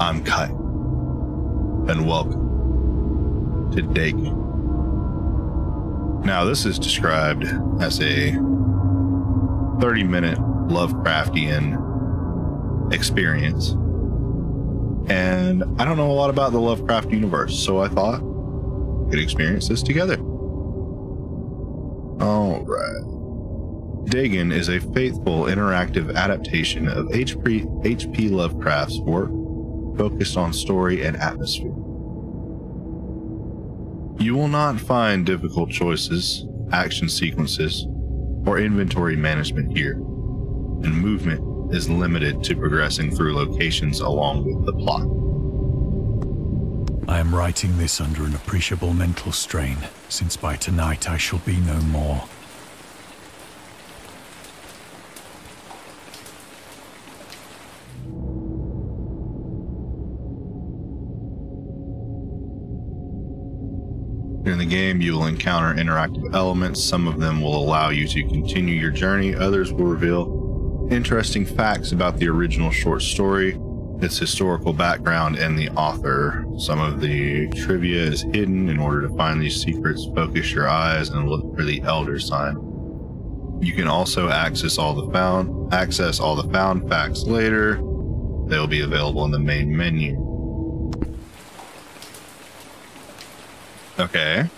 I'm Kai, and welcome to Dagon. Now, this is described as a 30-minute Lovecraftian experience, and I don't know a lot about the Lovecraft universe, so I thought we could experience this together. All right. Dagon is a faithful interactive adaptation of H.P. Lovecraft's work focused on story and atmosphere. You will not find difficult choices, action sequences, or inventory management here, and movement is limited to progressing through locations along with the plot. I am writing this under an appreciable mental strain, since by tonight I shall be no more. In the game, you will encounter interactive elements. Some of them will allow you to continue your journey. Others will reveal interesting facts about the original short story, its historical background, and the author. Some of the trivia is hidden. In order to find these secrets, focus your eyes and look for the Elder sign. You can also access all the found facts later. They will be available in the main menu. Okay.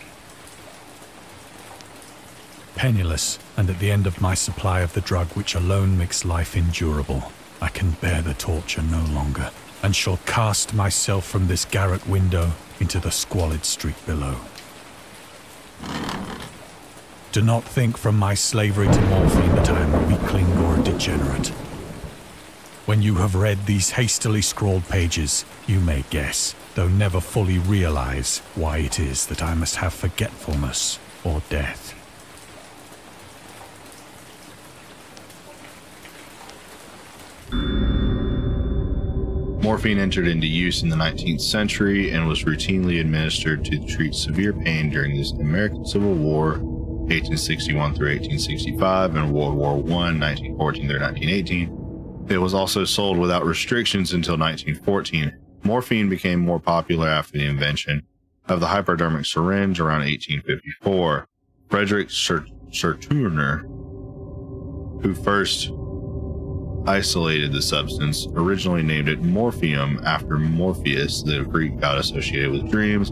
Penniless, and at the end of my supply of the drug which alone makes life endurable, I can bear the torture no longer, and shall cast myself from this garret window into the squalid street below. Do not think from my slavery to morphine that I am a weakling or a degenerate. When you have read these hastily scrawled pages, you may guess, though never fully realize, why it is that I must have forgetfulness or death. Morphine entered into use in the 19th century and was routinely administered to treat severe pain during the American Civil War, 1861 through 1865, and World War I, 1914 through 1918. It was also sold without restrictions until 1914. Morphine became more popular after the invention of the hypodermic syringe around 1854. Frederick Serturner, who first isolated the substance, originally named it morphium after Morpheus, the Greek god associated with dreams.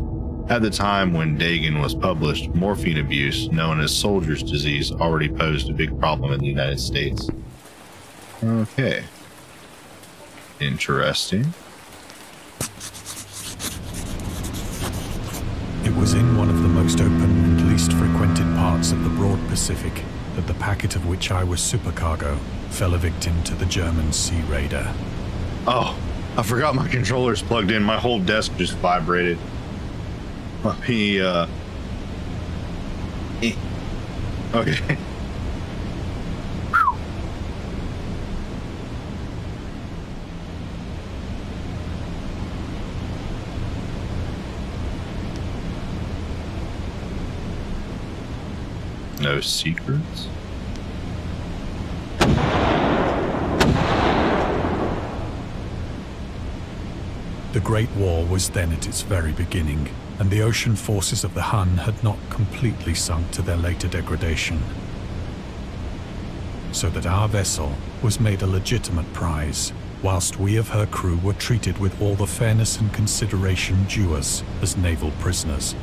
At the time when Dagon was published, morphine abuse, known as soldier's disease, already posed a big problem in the United States. Okay. Interesting. It was in one of the most open and least frequented parts of the broad Pacific that the packet of which I was supercargo fell a victim to the German sea raider. Oh, I forgot my controller's plugged in. My whole desk just vibrated. Let me, Okay. No secrets? The Great War was then at its very beginning, and the ocean forces of the Hun had not completely sunk to their later degradation. So that our vessel was made a legitimate prize, whilst we of her crew were treated with all the fairness and consideration due us as naval prisoners.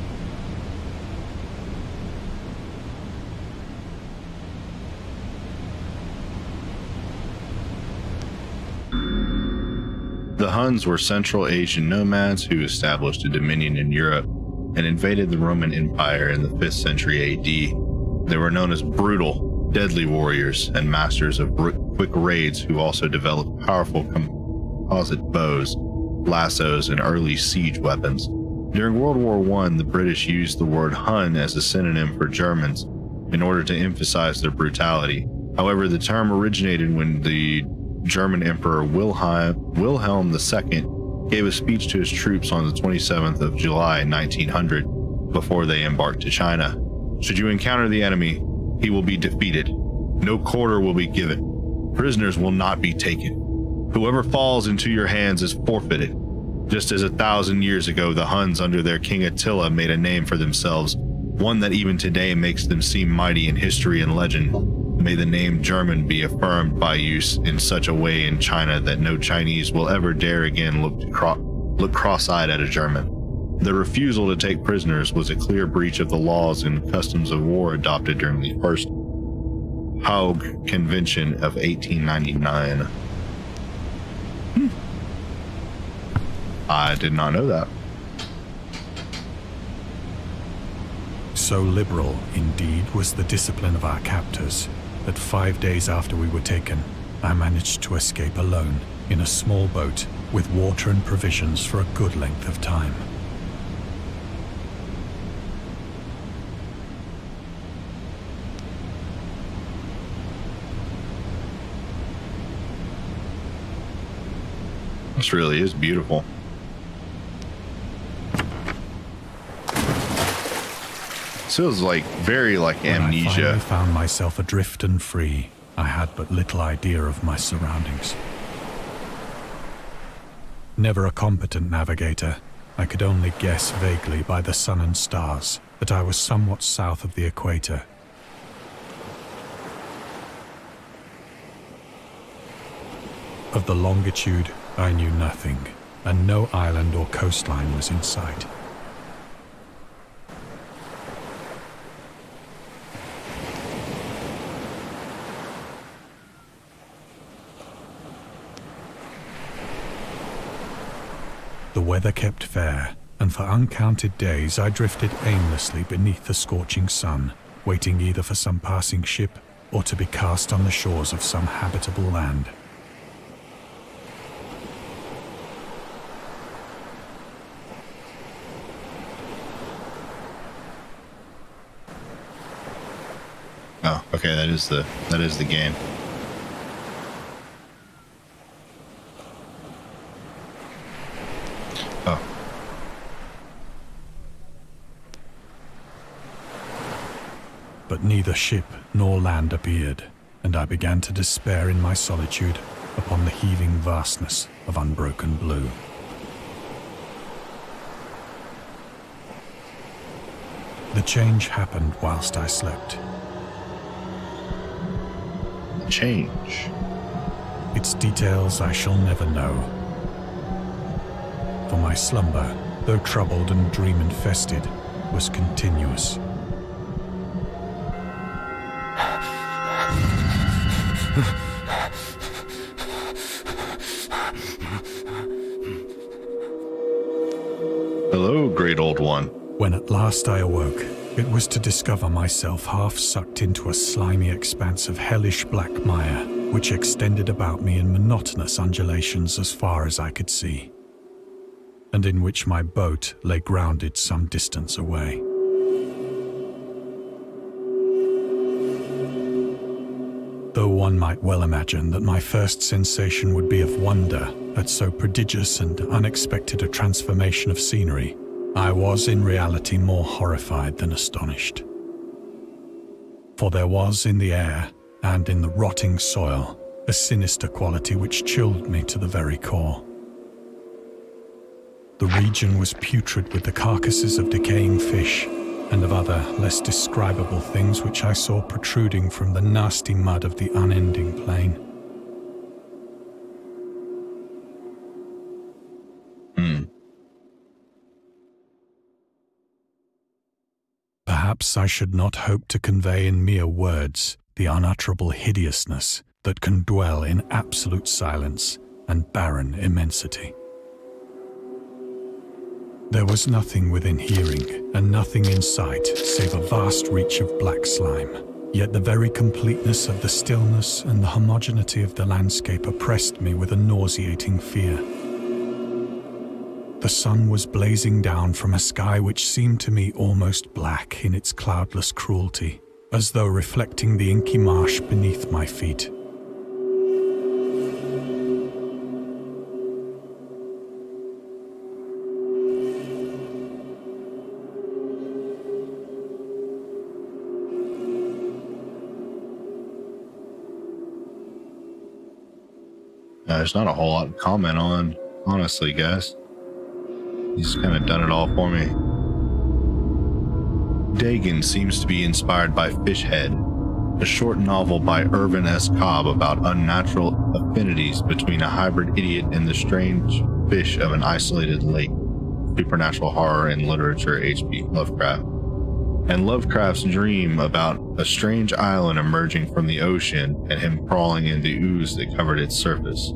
The Huns were Central Asian nomads who established a dominion in Europe and invaded the Roman Empire in the 5th century AD. They were known as brutal, deadly warriors and masters of quick raids who also developed powerful composite bows, lassos, and early siege weapons. During World War I, the British used the word Hun as a synonym for Germans in order to emphasize their brutality. However, the term originated when the German Emperor Wilhelm II gave a speech to his troops on the 27th of July 1900 before they embarked to China. Should you encounter the enemy, he will be defeated. No quarter will be given. Prisoners will not be taken. Whoever falls into your hands is forfeited. Just as 1,000 years ago, the Huns under their king Attila made a name for themselves, one that even today makes them seem mighty in history and legend. May the name German be affirmed by use in such a way in China that no Chinese will ever dare again look cross-eyed at a German. The refusal to take prisoners was a clear breach of the laws and customs of war adopted during the First Hague Convention of 1899. I did not know that. So liberal, indeed, was the discipline of our captors, that 5 days after we were taken, I managed to escape alone in a small boat with water and provisions for a good length of time. This really is beautiful. Feels like very like Amnesia. When I finally found myself adrift and free, I had but little idea of my surroundings. Never a competent navigator, I could only guess vaguely by the sun and stars that I was somewhat south of the equator. Of the longitude, I knew nothing, and no island or coastline was in sight. The weather kept fair, and for uncounted days I drifted aimlessly beneath the scorching sun, waiting either for some passing ship or to be cast on the shores of some habitable land. Oh, okay, that is the game. Oh. But neither ship nor land appeared, and I began to despair in my solitude upon the heaving vastness of unbroken blue. The change happened whilst I slept. Change. Its details I shall never know. For my slumber, though troubled and dream-infested, was continuous. Hello, great old one. When at last I awoke, it was to discover myself half sucked into a slimy expanse of hellish black mire, which extended about me in monotonous undulations as far as I could see, and in which my boat lay grounded some distance away. Though one might well imagine that my first sensation would be of wonder at so prodigious and unexpected a transformation of scenery, I was in reality more horrified than astonished. For there was in the air and in the rotting soil a sinister quality which chilled me to the very core. The region was putrid with the carcasses of decaying fish and of other less describable things which I saw protruding from the nasty mud of the unending plain. Perhaps I should not hope to convey in mere words the unutterable hideousness that can dwell in absolute silence and barren immensity. There was nothing within hearing and nothing in sight save a vast reach of black slime, yet the very completeness of the stillness and the homogeneity of the landscape oppressed me with a nauseating fear. The sun was blazing down from a sky which seemed to me almost black in its cloudless cruelty, as though reflecting the inky marsh beneath my feet. There's not a whole lot to comment on, honestly, guys. He's kind of done it all for me. Dagon seems to be inspired by Fishhead, a short novel by Irvin S. Cobb about unnatural affinities between a hybrid idiot and the strange fish of an isolated lake. Supernatural horror in literature, H.P. Lovecraft. And Lovecraft's dream about a strange island emerging from the ocean and him crawling in the ooze that covered its surface.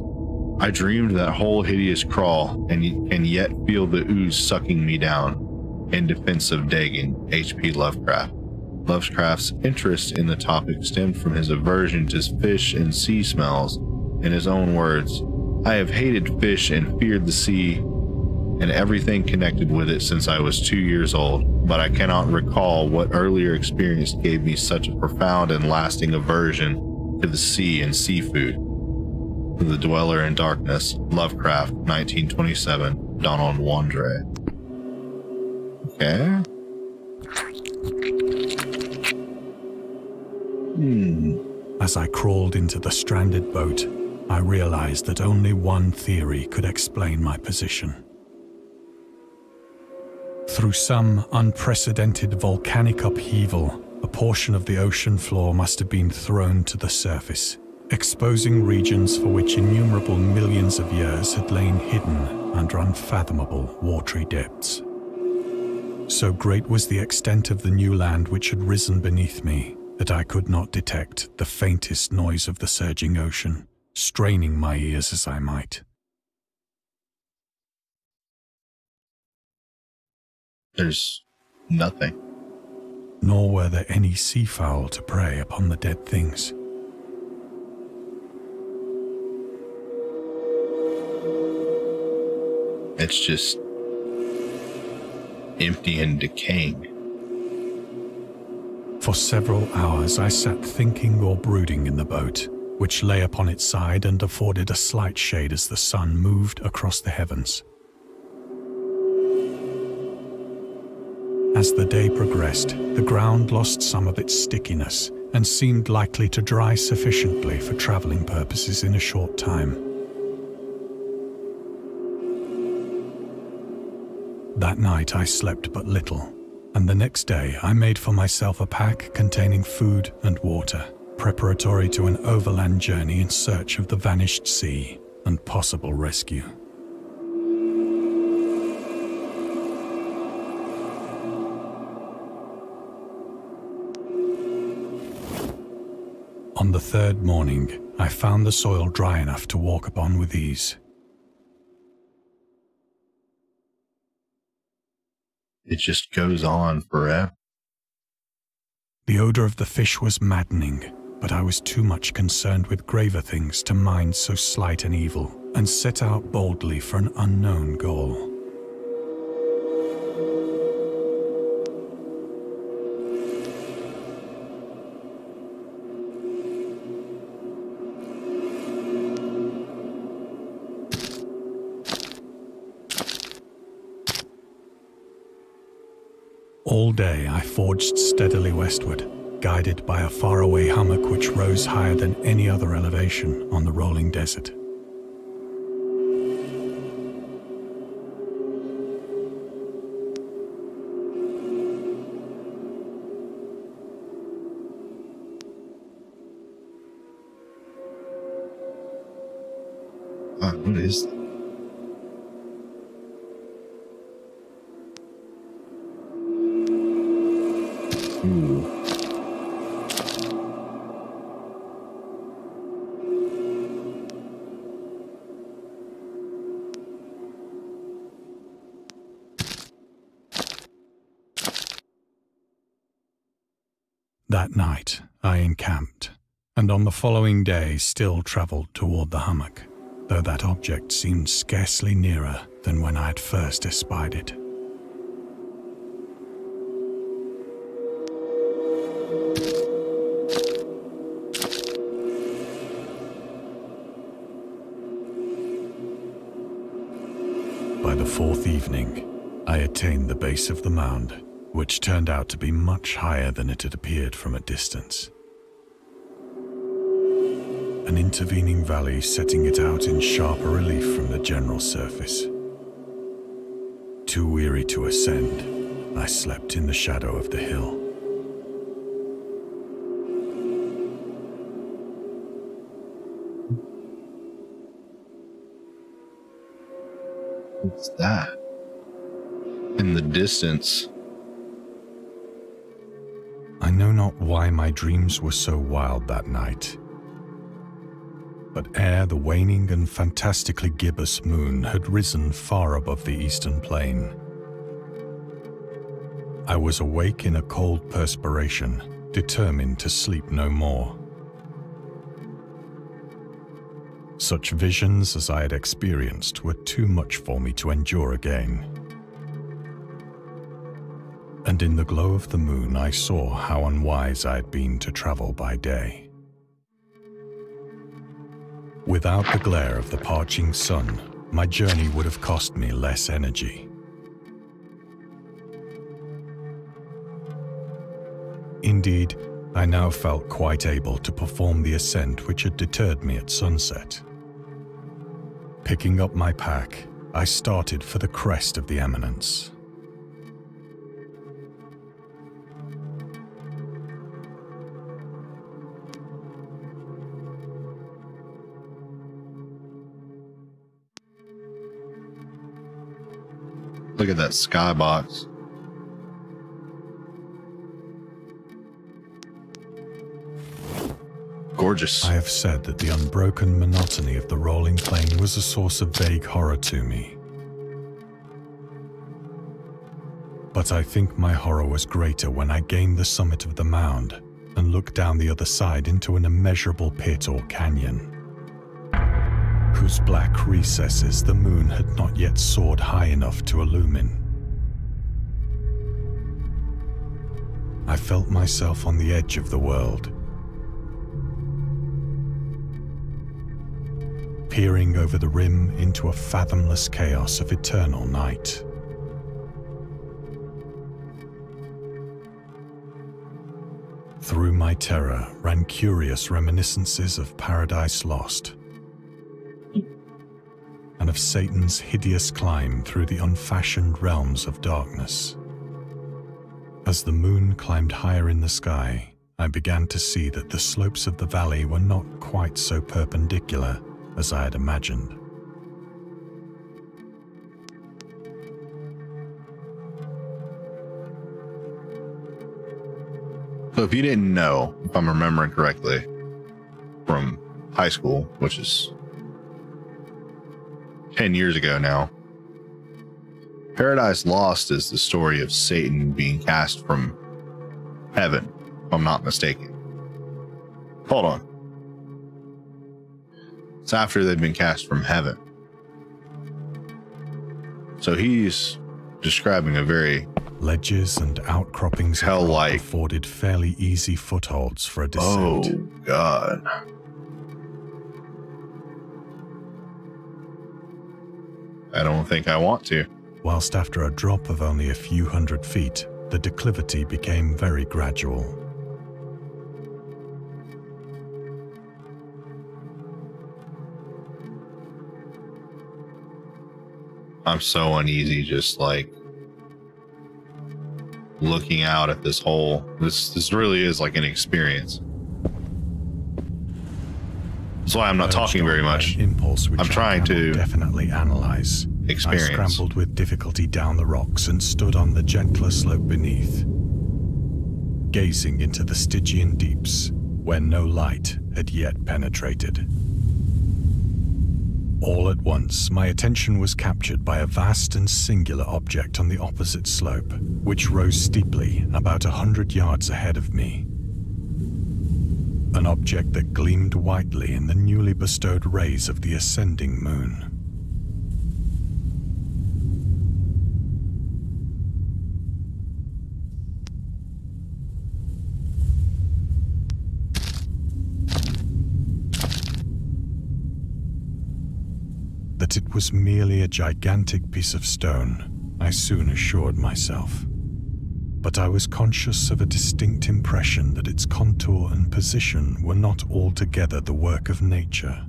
I dreamed that whole hideous crawl and yet feel the ooze sucking me down. In defense of Dagon, H.P. Lovecraft. Lovecraft's interest in the topic stemmed from his aversion to fish and sea smells. In his own words, I have hated fish and feared the sea and everything connected with it since I was 2 years old, but I cannot recall what earlier experience gave me such a profound and lasting aversion to the sea and seafood. The Dweller in Darkness, Lovecraft, 1927, Donald Wandre. Okay. As I crawled into the stranded boat, I realized that only one theory could explain my position. Through some unprecedented volcanic upheaval, a portion of the ocean floor must have been thrown to the surface, exposing regions for which innumerable millions of years had lain hidden under unfathomable watery depths. So great was the extent of the new land which had risen beneath me that I could not detect the faintest noise of the surging ocean, straining my ears as I might. There's nothing. Nor were there any seafowl to prey upon the dead things. It's just empty and decaying. For several hours I sat thinking or brooding in the boat, which lay upon its side and afforded a slight shade as the sun moved across the heavens. As the day progressed, the ground lost some of its stickiness and seemed likely to dry sufficiently for traveling purposes in a short time. That night I slept but little, and the next day I made for myself a pack containing food and water, preparatory to an overland journey in search of the vanished sea and possible rescue. On the third morning, I found the soil dry enough to walk upon with ease. It just goes on forever. The odor of the fish was maddening, but I was too much concerned with graver things to mind so slight an evil, and set out boldly for an unknown goal. All day I forged steadily westward, guided by a faraway hummock which rose higher than any other elevation on the rolling desert. What is that? Ooh. That night I encamped, and on the following day still travelled toward the hummock, though that object seemed scarcely nearer than when I had first espied it. By the fourth evening, I attained the base of the mound, which turned out to be much higher than it had appeared from a distance. An intervening valley setting it out in sharper relief from the general surface. Too weary to ascend, I slept in the shadow of the hill. What's that? In the distance. I know not why my dreams were so wild that night. But ere the waning and fantastically gibbous moon had risen far above the eastern plain, I was awake in a cold perspiration, determined to sleep no more. Such visions as I had experienced were too much for me to endure again. And in the glow of the moon I saw how unwise I had been to travel by day. Without the glare of the parching sun, my journey would have cost me less energy. Indeed, I now felt quite able to perform the ascent which had deterred me at sunset. Picking up my pack, I started for the crest of the eminence. Look at that skybox. Gorgeous. I have said that the unbroken monotony of the rolling plain was a source of vague horror to me. But I think my horror was greater when I gained the summit of the mound and looked down the other side into an immeasurable pit or canyon, whose black recesses the moon had not yet soared high enough to illumine. I felt myself on the edge of the world, peering over the rim into a fathomless chaos of eternal night. Through my terror ran curious reminiscences of Paradise Lost, and of Satan's hideous climb through the unfashioned realms of darkness. As the moon climbed higher in the sky, I began to see that the slopes of the valley were not quite so perpendicular as I had imagined. So if you didn't know, if I'm remembering correctly, from high school, which is 10 years ago now, Paradise Lost is the story of Satan being cast from heaven, if I'm not mistaken. Hold on. It's after they've been cast from heaven. So he's describing a very ledges and outcroppings hell-like afforded fairly easy footholds for a descent. Oh, God. I don't think I want to. Whilst after a drop of only a few hundred feet, the declivity became very gradual. I'm so uneasy just like looking out at this hole. This really is like an experience. That's why I'm not talking very much. Impulse which I'm trying to definitely analyze. Experience. I scrambled with difficulty down the rocks and stood on the gentler slope beneath, gazing into the Stygian deeps where no light had yet penetrated. All at once, my attention was captured by a vast and singular object on the opposite slope, which rose steeply about 100 yards ahead of me. An object that gleamed whitely in the newly bestowed rays of the ascending moon. That it was merely a gigantic piece of stone, I soon assured myself. But I was conscious of a distinct impression that its contour and position were not altogether the work of nature.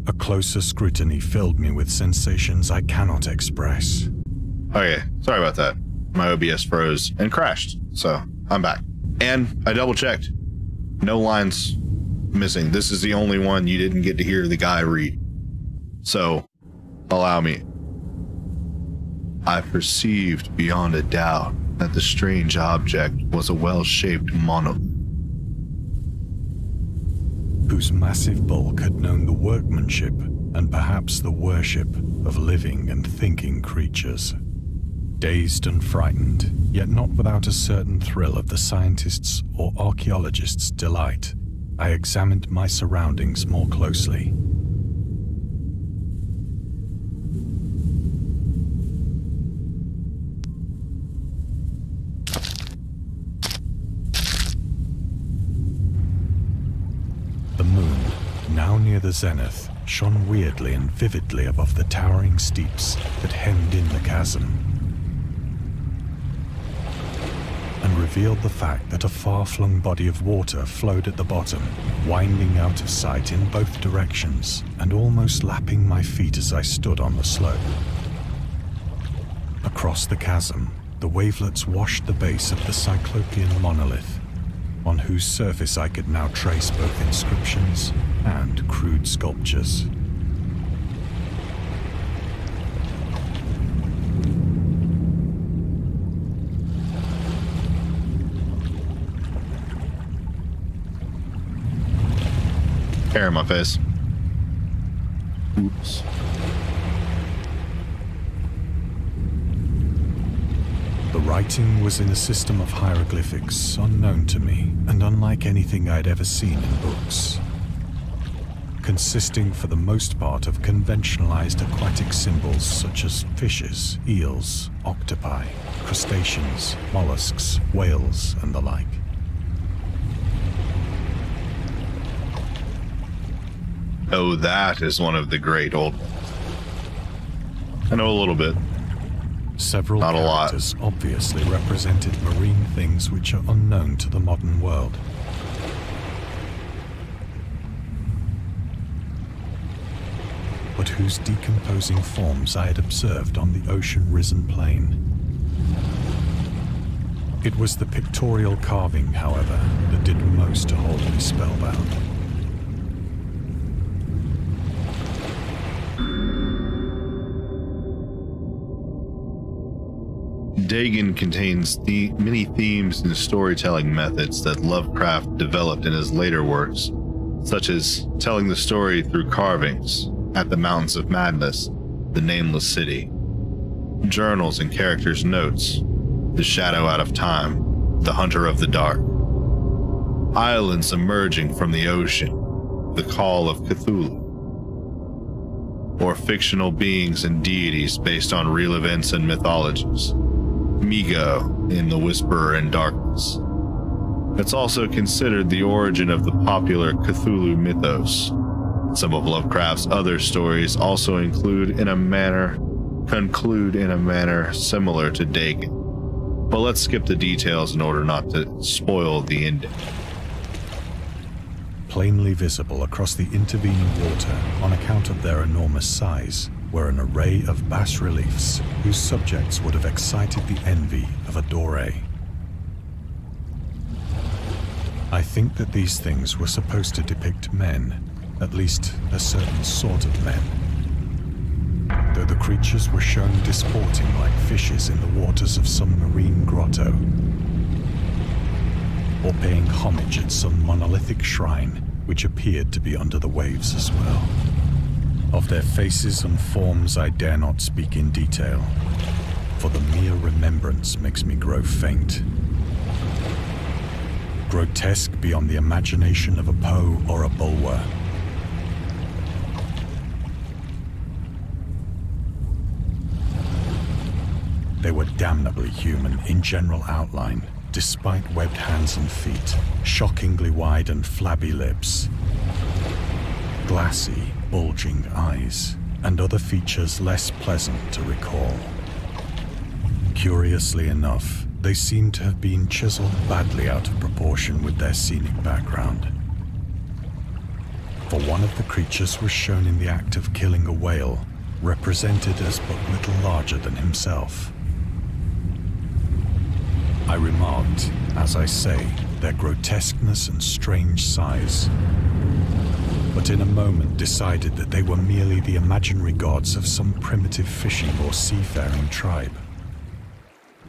A closer scrutiny filled me with sensations I cannot express. Okay, sorry about that. My OBS froze and crashed, so I'm back. And I double checked. No lines missing. This is the only one you didn't get to hear the guy read. So, allow me. I perceived beyond a doubt that the strange object was a well-shaped monolith, whose massive bulk had known the workmanship and perhaps the worship of living and thinking creatures. Dazed and frightened, yet not without a certain thrill of the scientist's or archaeologist's delight, I examined my surroundings more closely. The moon, now near the zenith, shone weirdly and vividly above the towering steeps that hemmed in the chasm, and revealed the fact that a far-flung body of water flowed at the bottom, winding out of sight in both directions and almost lapping my feet as I stood on the slope. Across the chasm, the wavelets washed the base of the Cyclopean monolith, on whose surface I could now trace both inscriptions and crude sculptures. Hair in my face. Oops. The writing was in a system of hieroglyphics unknown to me and unlike anything I'd ever seen in books, consisting for the most part of conventionalized aquatic symbols such as fishes, eels, octopi, crustaceans, mollusks, whales, and the like. Oh, that is one of the great old ones. I know a little bit. Several Not a lot. characters obviously represented marine things which are unknown to the modern world. But whose decomposing forms I had observed on the ocean-risen plain. It was the pictorial carving, however, that did most to hold me spellbound. Dagon contains many themes and storytelling methods that Lovecraft developed in his later works, such as telling the story through carvings, At the Mountains of Madness, The Nameless City, journals and characters' notes, The Shadow Out of Time, The Hunter of the Dark, islands emerging from the ocean, The Call of Cthulhu, or fictional beings and deities based on real events and mythologies. Migo in The Whisperer in Darkness. It's also considered the origin of the popular Cthulhu mythos. Some of Lovecraft's other stories also conclude in a manner similar to Dagon. But let's skip the details in order not to spoil the ending. Plainly visible across the intervening water on account of their enormous size were an array of bas-reliefs whose subjects would have excited the envy of a Doré. I think that these things were supposed to depict men, at least a certain sort of men, though the creatures were shown disporting like fishes in the waters of some marine grotto, or paying homage at some monolithic shrine which appeared to be under the waves as well. Of their faces and forms I dare not speak in detail, for the mere remembrance makes me grow faint. Grotesque beyond the imagination of a Poe or a Bulwer. They were damnably human in general outline, despite webbed hands and feet, shockingly wide and flabby lips, glassy, bulging eyes, and other features less pleasant to recall. Curiously enough, they seem to have been chiseled badly out of proportion with their scenic background. for one of the creatures was shown in the act of killing a whale, represented as but little larger than himself. I remarked, as I say, their grotesqueness and strange size, but in a moment decided that they were merely the imaginary gods of some primitive fishing or seafaring tribe.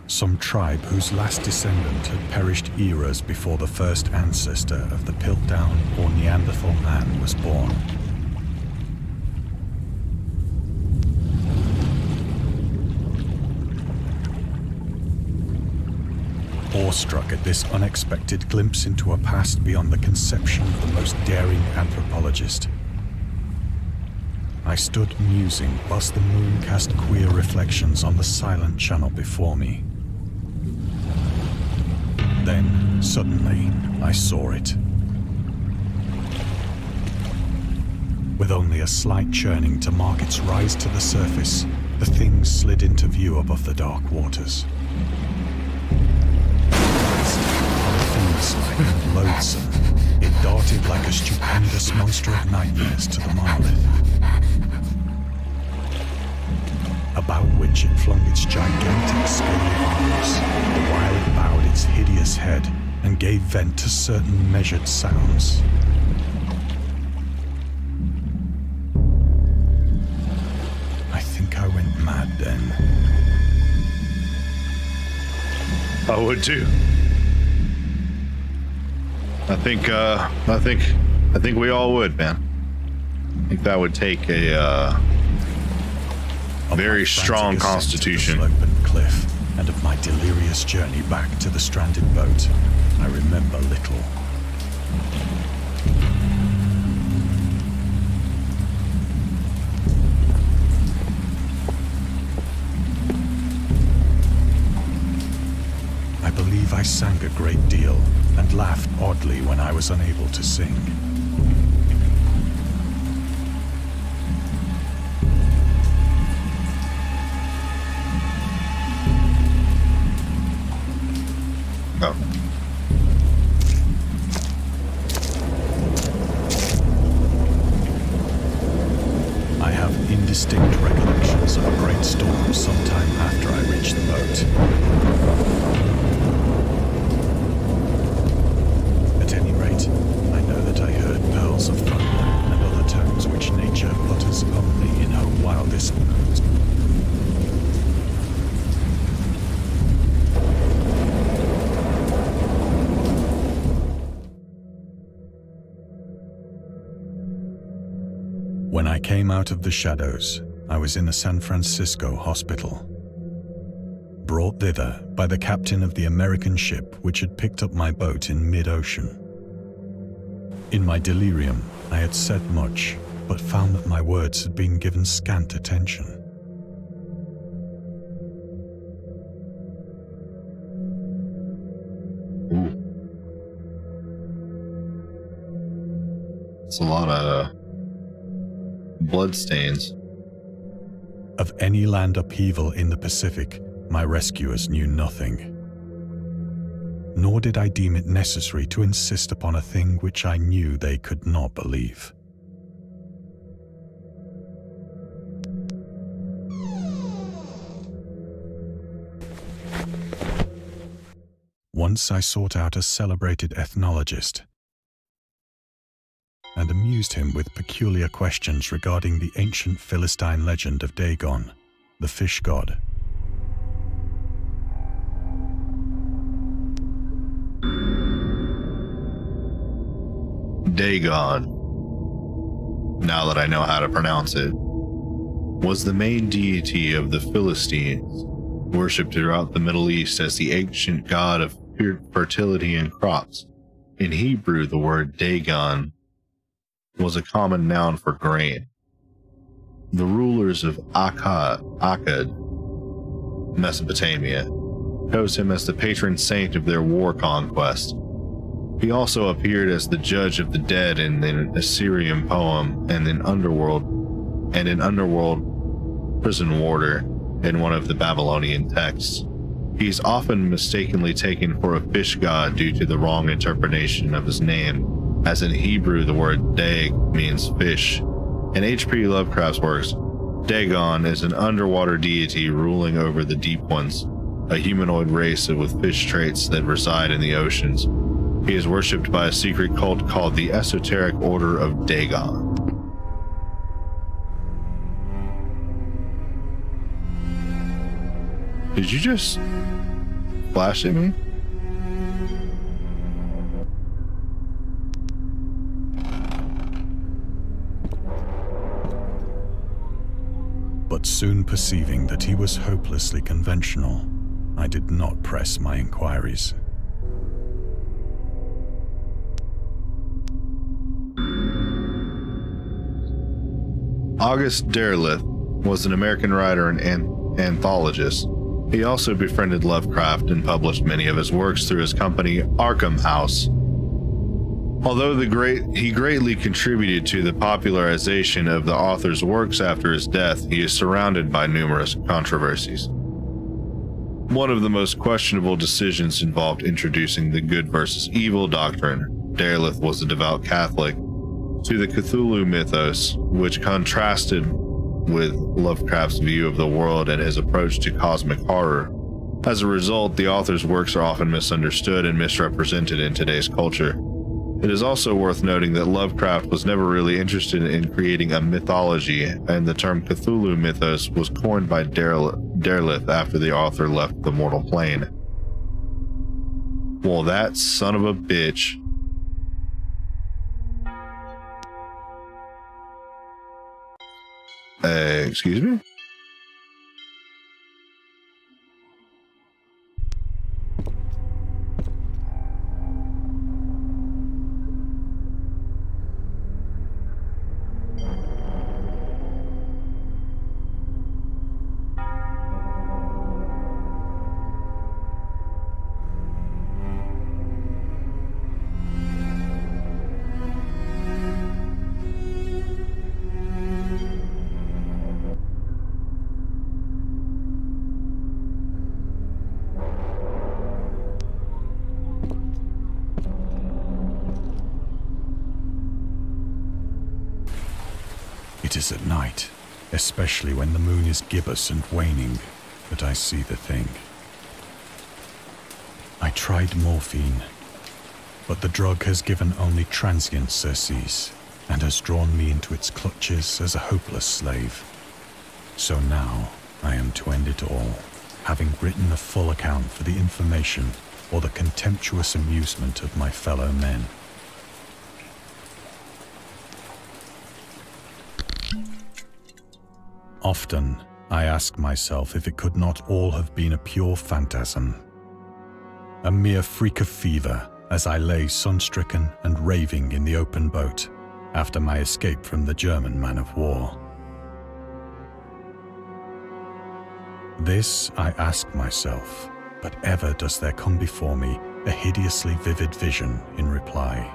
Some tribe whose last descendant had perished eras before the first ancestor of the Piltdown or Neanderthal man was born. Awestruck at this unexpected glimpse into a past beyond the conception of the most daring anthropologist, I stood musing whilst the moon cast queer reflections on the silent channel before me. Then, suddenly, I saw it. With only a slight churning to mark its rise to the surface, the thing slid into view above the dark waters. Polyphemus-like and loathsome, it darted like a stupendous monster of nightmares to the monolith, about which it flung its gigantic scaly arms, while it bowed its hideous head and gave vent to certain measured sounds. I think I went mad then. I would too. I think we all would, man. I think that would take a very strong constitution. Of the slope and cliff, and of my delirious journey back to the stranded boat, I remember little. I believe I sang a great deal and laughed oddly when I was unable to sing. Oh. I have indistinct recollections of a great storm sometime after I reached the boat. At any rate, I know that I heard pearls of thunder and other tones which nature utters only in her wildest moods. When I came out of the shadows, I was in a San Francisco hospital, brought thither by the captain of the American ship which had picked up my boat in mid-ocean. In my delirium, I had said much, but found that my words had been given scant attention. Ooh. It's a lot of bloodstains. Of any land upheaval in the Pacific, my rescuers knew nothing. Nor did I deem it necessary to insist upon a thing which I knew they could not believe. Once I sought out a celebrated ethnologist and amused him with peculiar questions regarding the ancient Philistine legend of Dagon, the fish god. Dagon, now that I know how to pronounce it, was the main deity of the Philistines, worshipped throughout the Middle East as the ancient god of fertility and crops. In Hebrew, the word Dagon was a common noun for grain. The rulers of Akkad, Mesopotamia, chose him as the patron saint of their war conquest. He also appeared as the judge of the dead in the Assyrian poem and an underworld prison warder in one of the Babylonian texts. He is often mistakenly taken for a fish god due to the wrong interpretation of his name as in Hebrew the word dag means fish. In H.P. Lovecraft's works, Dagon is an underwater deity ruling over the deep ones, a humanoid race with fish traits that reside in the oceans. He is worshipped by a secret cult called the Esoteric Order of Dagon. Did you just flash at me? But soon perceiving that he was hopelessly conventional, I did not press my inquiries. August Derleth was an American writer and anthologist. He also befriended Lovecraft and published many of his works through his company Arkham House. Although he greatly contributed to the popularization of the author's works after his death, he is surrounded by numerous controversies. One of the most questionable decisions involved introducing the good versus evil doctrine. Derleth was a devout Catholic to the Cthulhu mythos, which contrasted with Lovecraft's view of the world and his approach to cosmic horror. As a result, the author's works are often misunderstood and misrepresented in today's culture. It is also worth noting that Lovecraft was never really interested in creating a mythology, and the term Cthulhu mythos was coined by Derleth after the author left the mortal plane. Well, that son of a bitch. Excuse me? It is at night, especially when the moon is gibbous and waning, that I see the thing. I tried morphine, but the drug has given only transient surcease and has drawn me into its clutches as a hopeless slave. So now I am to end it all, having written a full account for the information or the contemptuous amusement of my fellow men. Often, I ask myself if it could not all have been a pure phantasm, a mere freak of fever as I lay sun-stricken and raving in the open boat after my escape from the German man-of-war. This I ask myself, but ever does there come before me a hideously vivid vision in reply.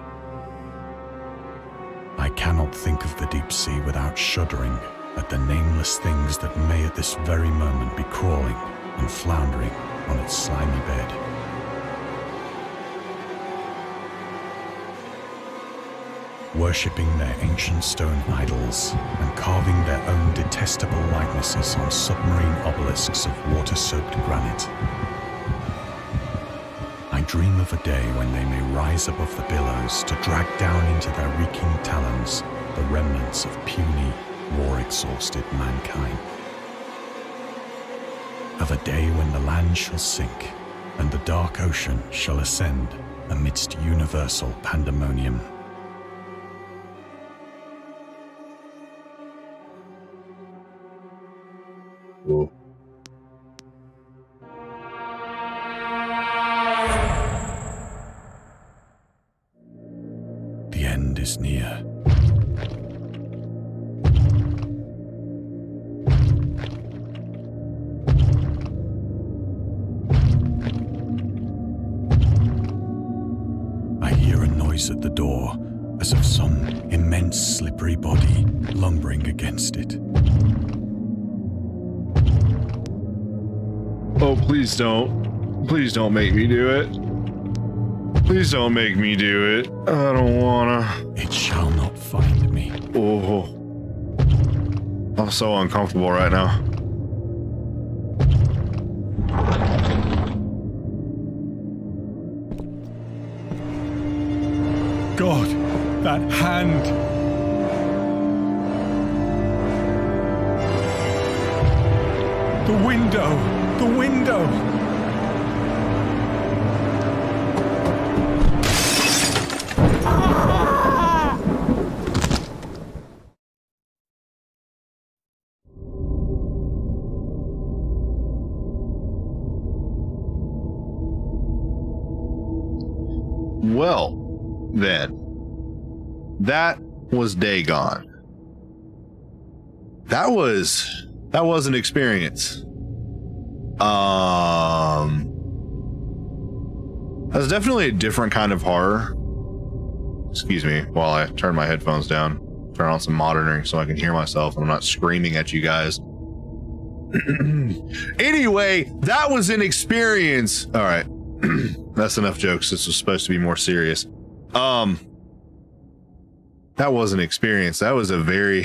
I cannot think of the deep sea without shuddering at the nameless things that may at this very moment be crawling and floundering on its slimy bed. Worshipping their ancient stone idols and carving their own detestable likenesses on submarine obelisks of water-soaked granite. I dream of a day when they may rise above the billows to drag down into their reeking talons the remnants of puny, war-exhausted mankind. Of a day when the land shall sink and the dark ocean shall ascend amidst universal pandemonium. Cool. The end is near. At the door, as of some immense slippery body lumbering against it. Oh, please don't. Please don't make me do it. Please don't make me do it. I don't wanna. It shall not find me. Oh. I'm so uncomfortable right now. God, that hand. The window. The window. Well, then, that was Dagon. That was an experience. That's definitely a different kind of horror. Excuse me while I turn my headphones down, turn on some monitoring so I can hear myself and I'm not screaming at you guys. Anyway, that was an experience. All right. That's enough jokes. This was supposed to be more serious. That was an experience. That was a very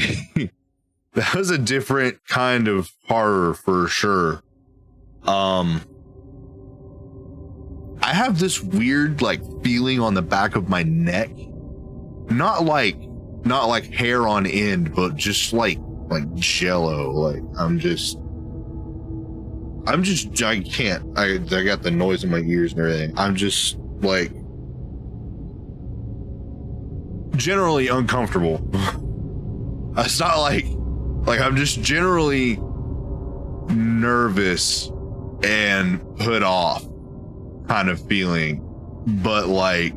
that was a different kind of horror for sure. I have this weird like feeling on the back of my neck. Not like hair on end, but just like jello. Like I can't. I got the noise in my ears and everything. I'm just like generally uncomfortable. It's not like I'm just generally nervous and put off kind of feeling, but like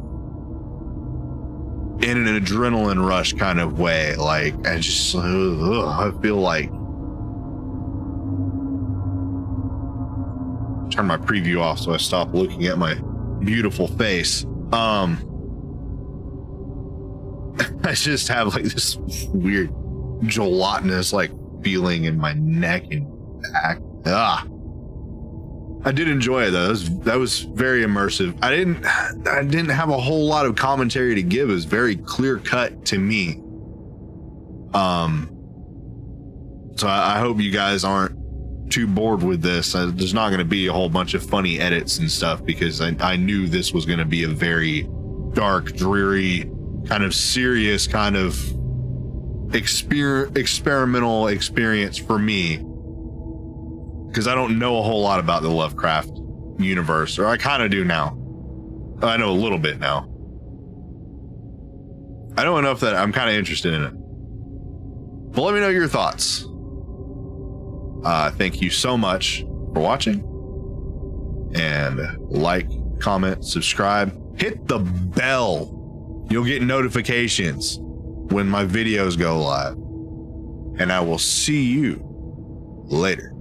in an adrenaline rush kind of way. Like I just I feel like turn my preview off so I stop looking at my beautiful face. I just have like this weird gelatinous like feeling in my neck and back. I did enjoy it though. That was very immersive. I didn't have a whole lot of commentary to give. It was very clear cut to me. So I hope you guys aren't too bored with this. There's not going to be a whole bunch of funny edits and stuff because I knew this was going to be a very dark, dreary, kind of serious, kind of experimental experience for me, because I don't know a whole lot about the Lovecraft universe, or I kind of do now. I know a little bit now. I know enough that I'm kind of interested in it. But let me know your thoughts. Thank you so much for watching, and like, comment, subscribe, hit the bell. You'll get notifications when my videos go live, and I will see you later.